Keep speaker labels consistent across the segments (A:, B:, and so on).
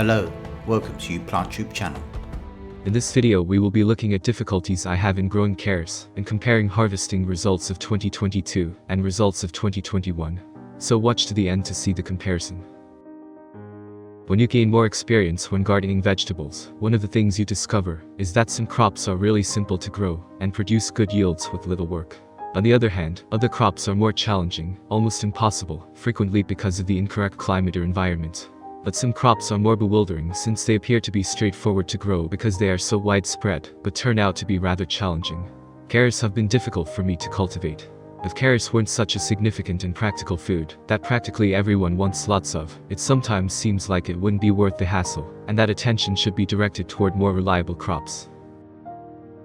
A: Hello, welcome to Untitled channel.
B: In this video we will be looking at difficulties I have in growing carrots and comparing harvesting results of 2022 and results of 2021. So watch to the end to see the comparison. When you gain more experience when gardening vegetables, one of the things you discover is that some crops are really simple to grow and produce good yields with little work. On the other hand, other crops are more challenging, almost impossible, frequently because of the incorrect climate or environment. But some crops are more bewildering since they appear to be straightforward to grow because they are so widespread, but turn out to be rather challenging. Carrots have been difficult for me to cultivate. If carrots weren't such a significant and practical food that practically everyone wants lots of, it sometimes seems like it wouldn't be worth the hassle, and that attention should be directed toward more reliable crops.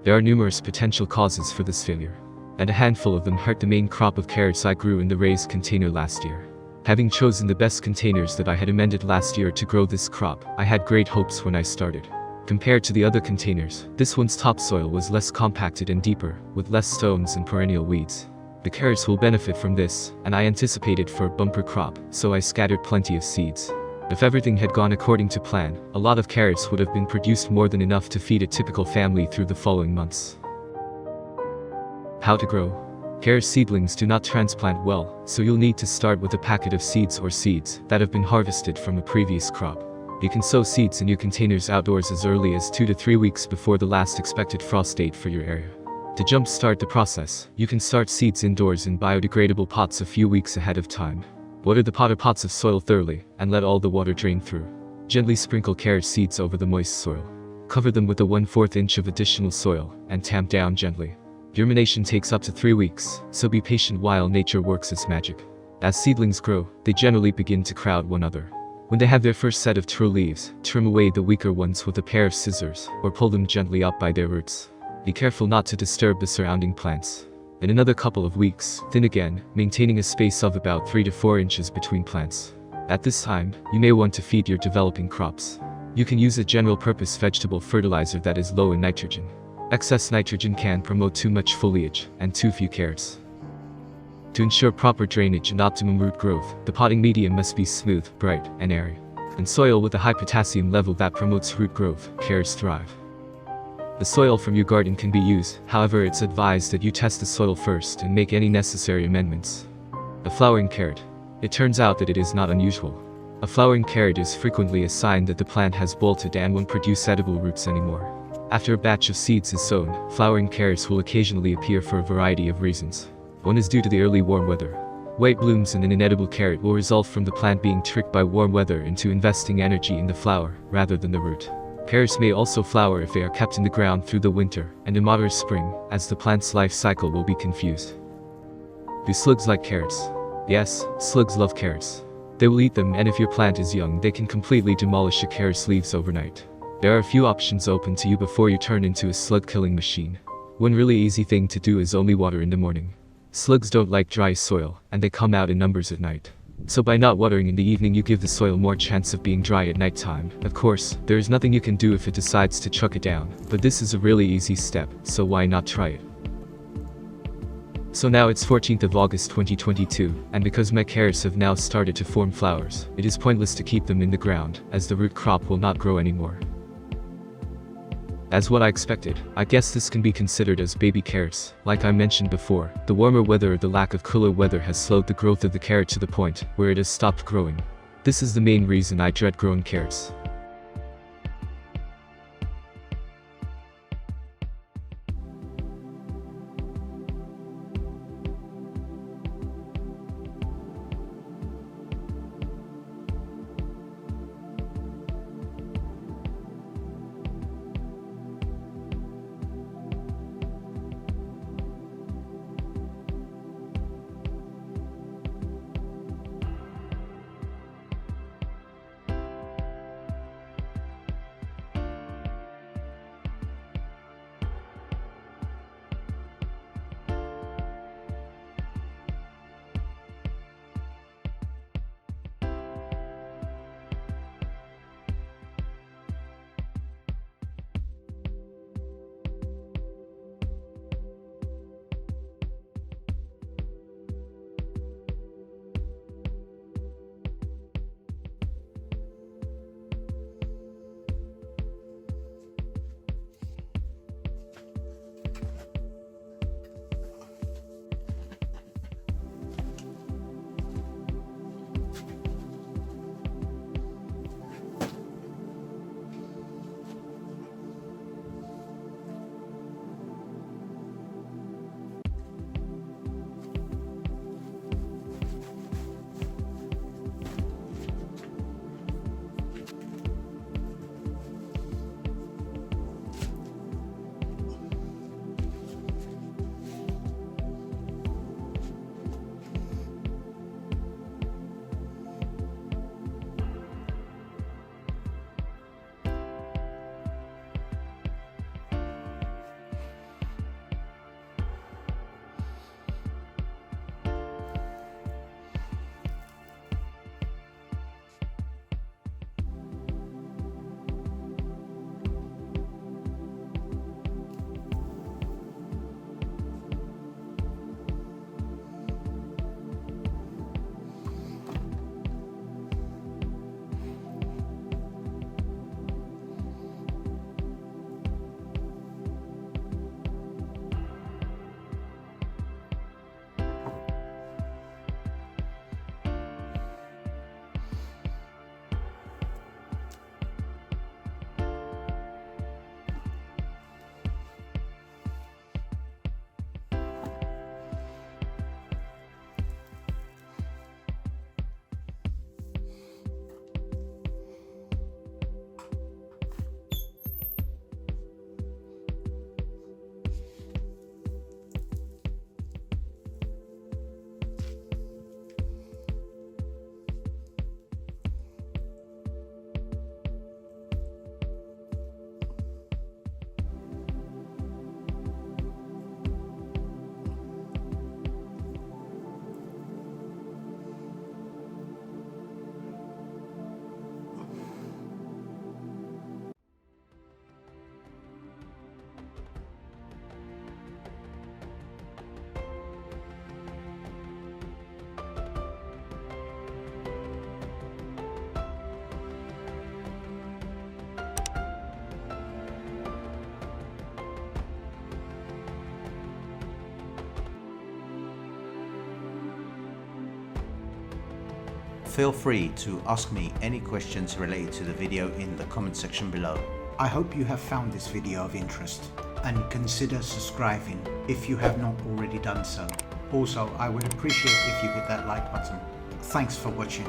B: There are numerous potential causes for this failure, and a handful of them hurt the main crop of carrots I grew in the raised container last year. Having chosen the best containers that I had amended last year to grow this crop, I had great hopes when I started. Compared to the other containers, this one's topsoil was less compacted and deeper, with less stones and perennial weeds. The carrots will benefit from this, and I anticipated for a bumper crop, so I scattered plenty of seeds. If everything had gone according to plan, a lot of carrots would have been produced more than enough to feed a typical family through the following months. How to grow. Carrot seedlings do not transplant well, so you'll need to start with a packet of seeds or seeds that have been harvested from a previous crop. You can sow seeds in your containers outdoors as early as 2 to 3 weeks before the last expected frost date for your area. To jumpstart the process, you can start seeds indoors in biodegradable pots a few weeks ahead of time. Water the pot or pots of soil thoroughly, and let all the water drain through. Gently sprinkle carrot seeds over the moist soil. Cover them with a 1/4 inch of additional soil, and tamp down gently. Germination takes up to 3 weeks, so be patient while nature works its magic. As seedlings grow, they generally begin to crowd one another. When they have their first set of true leaves, trim away the weaker ones with a pair of scissors, or pull them gently up by their roots. Be careful not to disturb the surrounding plants. In another couple of weeks, thin again, maintaining a space of about 3 to 4 inches between plants. At this time, you may want to feed your developing crops. You can use a general-purpose vegetable fertilizer that is low in nitrogen. Excess nitrogen can promote too much foliage and too few carrots. To ensure proper drainage and optimum root growth, the potting medium must be smooth, bright, and airy. In soil with a high potassium level that promotes root growth, carrots thrive. The soil from your garden can be used, however it's advised that you test the soil first and make any necessary amendments. A flowering carrot. It turns out that it is not unusual. A flowering carrot is frequently a sign that the plant has bolted and won't produce edible roots anymore. After a batch of seeds is sown, flowering carrots will occasionally appear for a variety of reasons. One is due to the early warm weather. White blooms in an inedible carrot will result from the plant being tricked by warm weather into investing energy in the flower, rather than the root. Carrots may also flower if they are kept in the ground through the winter and a moderate spring, as the plant's life cycle will be confused. Do slugs like carrots? Yes, slugs love carrots. They will eat them, and if your plant is young they can completely demolish a carrot's leaves overnight. There are a few options open to you before you turn into a slug-killing machine. One really easy thing to do is only water in the morning. Slugs don't like dry soil, and they come out in numbers at night. So by not watering in the evening you give the soil more chance of being dry at nighttime. Of course, there is nothing you can do if it decides to chuck it down, but this is a really easy step, so why not try it? So now it's 14th of August 2022, and because my carrots have now started to form flowers, it is pointless to keep them in the ground, as the root crop will not grow anymore. As what I expected, I guess this can be considered as baby carrots. Like I mentioned before, the warmer weather or the lack of cooler weather has slowed the growth of the carrot to the point where it has stopped growing. This is the main reason I dread growing carrots.
A: feel free to ask me any questions related to the video in the comment section below. I hope you have found this video of interest and consider subscribing if you have not already done so. Also, I would appreciate if you hit that like button. Thanks for watching.